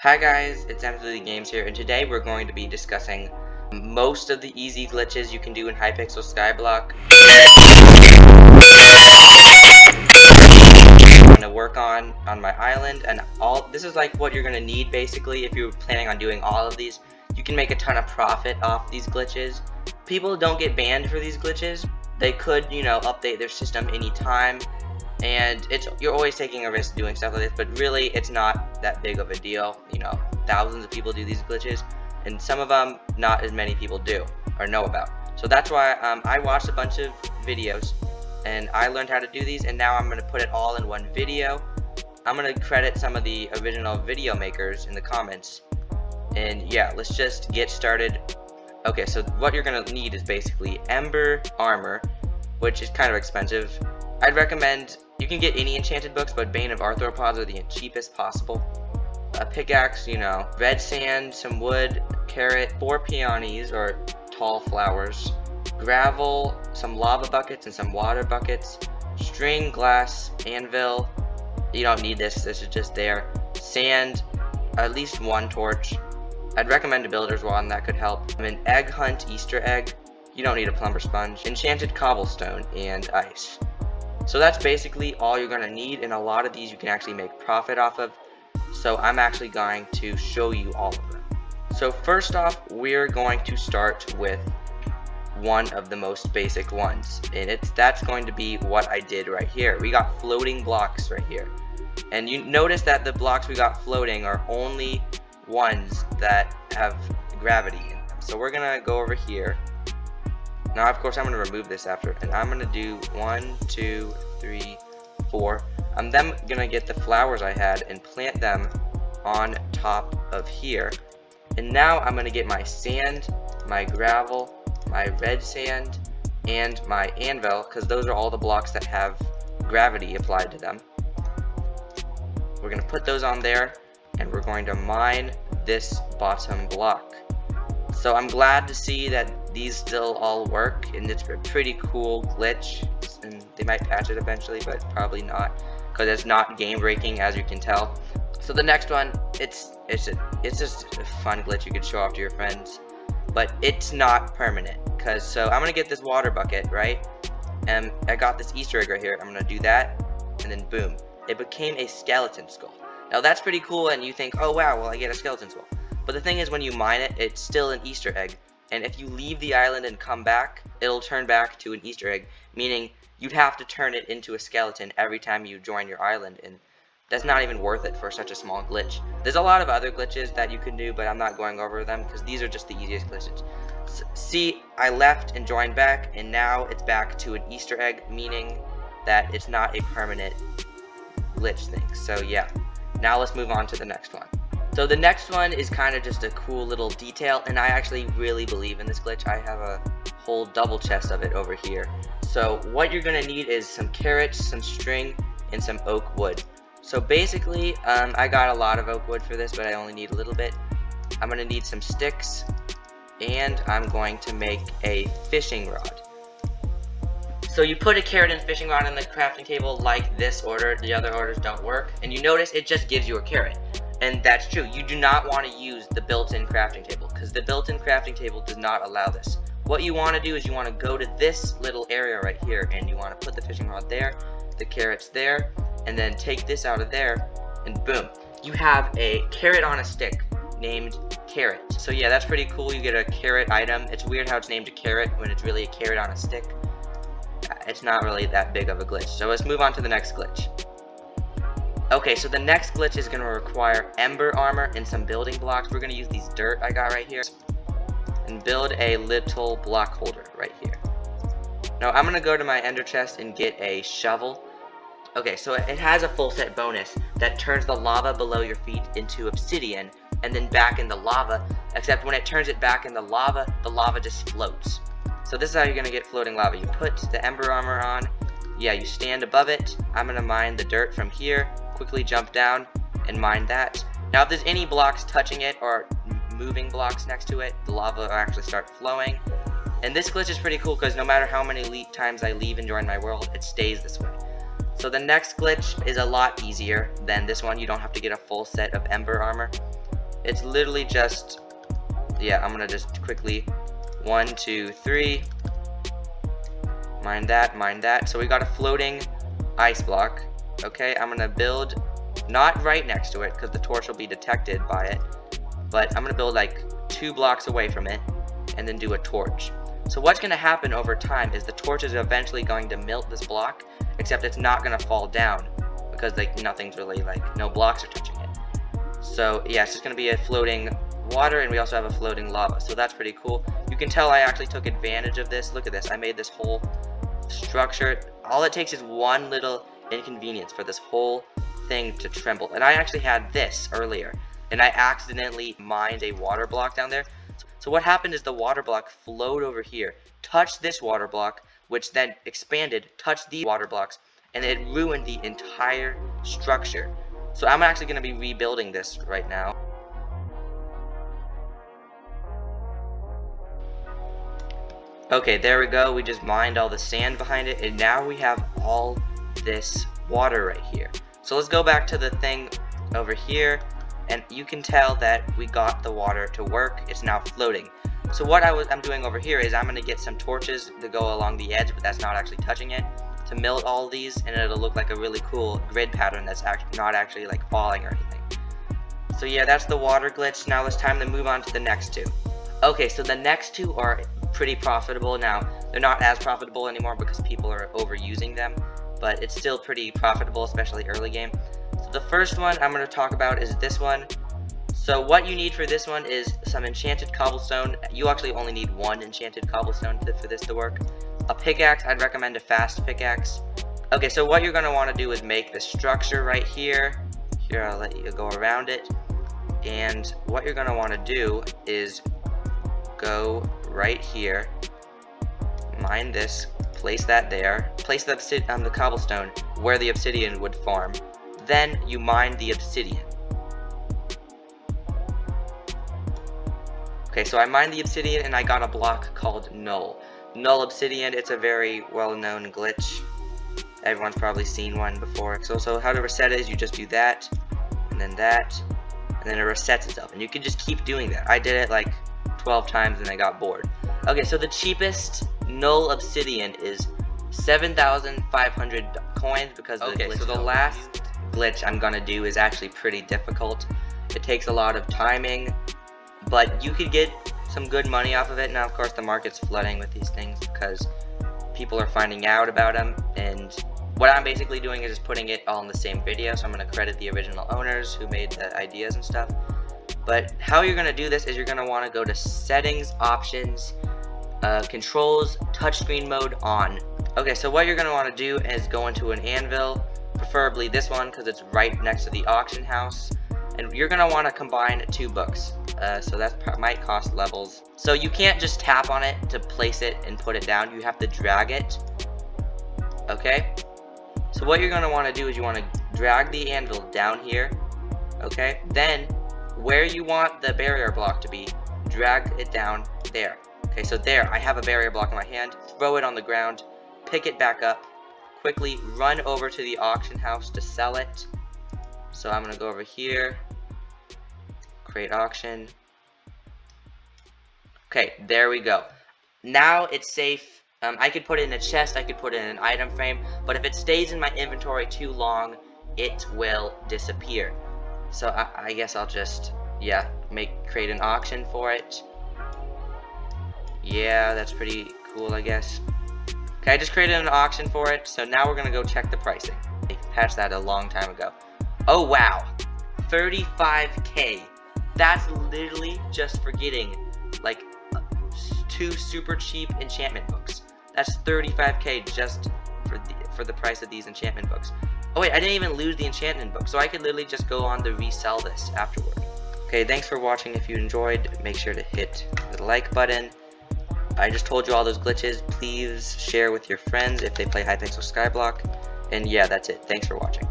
Hi guys, it's Absolutely Games here, and today we're going to be discussing most of the easy glitches you can do in Hypixel Skyblock. I'm going to work on my island, and this is like what you're going to need basically if you're planning on doing all of these. You can make a ton of profit off these glitches. People don't get banned for these glitches. They could, update their system anytime. And you're always taking a risk doing stuff like this, but really it's not that big of a deal. Thousands of people do these glitches, and some of them not as many people do or know about. So that's why I watched a bunch of videos and I learned how to do these, and now I'm going to put it all in one video. I'm going to credit some of the original video makers in the comments. And yeah, let's just get started. Okay, so what you're going to need is basically Ember Armor, which is kind of expensive. I'd recommend, you can get any enchanted books, but Bane of Arthropods are the cheapest possible. A pickaxe, red sand, some wood, carrot, 4 peonies or tall flowers, gravel, some lava buckets and some water buckets, string, glass, anvil. You don't need this is just there. Sand, at least 1 torch. I'd recommend a builder's wand, that could help. An egg hunt Easter egg. You don't need a plumber sponge. Enchanted cobblestone and ice. So that's basically all you're going to need, and a lot of these you can actually make profit off of. So I'm actually going to show you all of them. So first off, we're going to start with one of the most basic ones, and that's going to be what I did right here. We got floating blocks right here, and you notice that the blocks we got floating are only ones that have gravity in them. So we're gonna go over here. Now, of course, I'm going to remove this after, and I'm going to do 1, 2, 3, 4. I'm then going to get the flowers I had and plant them on top of here. And now I'm going to get my sand, my gravel, my red sand, and my anvil, because those are all the blocks that have gravity applied to them. We're going to put those on there, and we're going to mine this bottom block. So I'm glad to see that these still all work, and it's a pretty cool glitch, and they might patch it eventually, but probably not, because it's not game breaking, as you can tell. So the next one, it's just a fun glitch you could show off to your friends, but it's not permanent. So I'm gonna get this water bucket, right? And I got this Easter egg right here. I'm gonna do that, and then boom, it became a skeleton skull. Now that's pretty cool, and you think, oh wow, well I get a skeleton skull. But the thing is, when you mine it, it's still an Easter egg. And if you leave the island and come back, it'll turn back to an Easter egg. Meaning, you'd have to turn it into a skeleton every time you join your island. And that's not even worth it for such a small glitch. There's a lot of other glitches that you can do, but I'm not going over them because these are just the easiest glitches. See, I left and joined back, and now it's back to an Easter egg, meaning that it's not a permanent glitch thing. So yeah, now let's move on to the next one. So the next one is kind of just a cool little detail, and I actually really believe in this glitch. I have a whole double chest of it over here. So what you're going to need is some carrots, some string, and some oak wood. So basically, I got a lot of oak wood for this, but I only need a little bit. I'm going to need some sticks, and I'm going to make a fishing rod. So you put a carrot and fishing rod on the crafting table like this order. The other orders don't work, and you notice it just gives you a carrot. And that's true. You do not want to use the built-in crafting table, because the built-in crafting table does not allow this. What you want to do is you want to go to this little area right here, and you want to put the fishing rod there, the carrots there, and then take this out of there, and boom. You have a carrot on a stick named Carrot. So yeah, that's pretty cool. You get a carrot item. It's weird how it's named a carrot when it's really a carrot on a stick. It's not really that big of a glitch. So let's move on to the next glitch. Okay, so the next glitch is going to require ember armor and some building blocks. We're going to use these dirt I got right here and build a little block holder right here. Now I'm going to go to my ender chest and get a shovel. Okay, so it has a full set bonus that turns the lava below your feet into obsidian and then back in the lava, except when it turns it back in the lava just floats. So this is how you're going to get floating lava. You put the ember armor on, yeah, you stand above it. I'm going to mine the dirt from here, quickly jump down and mine that. Now if there's any blocks touching it or moving blocks next to it, the lava will actually start flowing. And this glitch is pretty cool because no matter how many times I leave and join my world, it stays this way. So the next glitch is a lot easier than this one. You don't have to get a full set of ember armor. it's literally just, yeah, I'm gonna just quickly 1, 2, 3, mine that. So we got a floating ice block. Okay, I'm gonna build not right next to it because the torch will be detected by it, but I'm gonna build like 2 blocks away from it and then do a torch. So what's gonna happen over time is the torch is eventually going to melt this block, except it's not gonna fall down because like nothing's really, like, no blocks are touching it. So yeah, it's just gonna be a floating water, and we also have a floating lava, so that's pretty cool. You can tell I actually took advantage of this. Look at this, I made this whole structure. All it takes is one little inconvenience for this whole thing to tremble. And I actually had this earlier, and I accidentally mined a water block down there. So what happened is the water block flowed over here, touched this water block, which then expanded, touched the water blocks, and it ruined the entire structure. So I'm actually going to be rebuilding this right now. Okay, there we go. We just mined all the sand behind it, and now we have all this water right here. So let's go back to the thing over here, and you can tell that we got the water to work. It's now floating. So what I'm doing over here is I'm going to get some torches to go along the edge, but that's not actually touching it, to melt all these, and it'll look like a really cool grid pattern that's not actually like falling or anything. So yeah, that's the water glitch. Now it's time to move on to the next two. Okay, so the next two are pretty profitable. Now, they're not as profitable anymore because people are overusing them, but it's still pretty profitable, especially early game. So the first one I'm going to talk about is this one. So what you need for this one is some enchanted cobblestone. You actually only need 1 enchanted cobblestone for this to work. A pickaxe, I'd recommend a fast pickaxe. Okay, so what you're going to want to do is make the structure right here. Here, I'll let you go around it. And what you're going to want to do is go right here, mine this, place that there, place the cobblestone where the obsidian would farm. Then you mine the obsidian. Okay, so I mined the obsidian and I got a block called Null. Null obsidian, it's a very well-known glitch. Everyone's probably seen one before. So how to reset it is you just do that, and then it resets itself. And you can just keep doing that. I did it like 12 times and I got bored. Okay, so the cheapest Null obsidian is 7,500 coins because of the glitch. So the last glitch I'm gonna do is actually pretty difficult. It takes a lot of timing, but you could get some good money off of it. Now, of course, the market's flooding with these things because people are finding out about them, and what I'm basically doing is just putting it all in the same video, so I'm going to credit the original owners who made the ideas and stuff. But how you're going to do this is you're going to want to go to settings, options, controls, touchscreen mode on. Okay, so what you're going to want to do is go into an anvil, preferably this one because it's right next to the auction house, and you're going to want to combine 2 books. So that might cost levels. So you can't just tap on it to place it and put it down. You have to drag it. Okay? So what you're going to want to do is you want to drag the anvil down here. Okay? Then, where you want the barrier block to be, drag it down there. Okay, so there, I have a barrier block in my hand. Throw it on the ground. Pick it back up. Quickly run over to the auction house to sell it. So I'm going to go over here. Create auction. Okay, there we go. Now it's safe. I could put it in a chest, I could put it in an item frame, but if it stays in my inventory too long, it will disappear. So I guess I'll just, yeah, create an auction for it. Yeah, that's pretty cool, I guess. Okay, I just created an auction for it, so now we're gonna go check the pricing. I patched that a long time ago. Oh wow, 35k. That's literally just for getting like 2 super cheap enchantment books. That's 35k just for the price of these enchantment books. Oh wait, I didn't even lose the enchantment book, so I could literally just go on to resell this afterward. Okay, thanks for watching. If you enjoyed, make sure to hit the like button. I just told you all those glitches. Please share with your friends if they play Hypixel Skyblock. And yeah, that's it. Thanks for watching.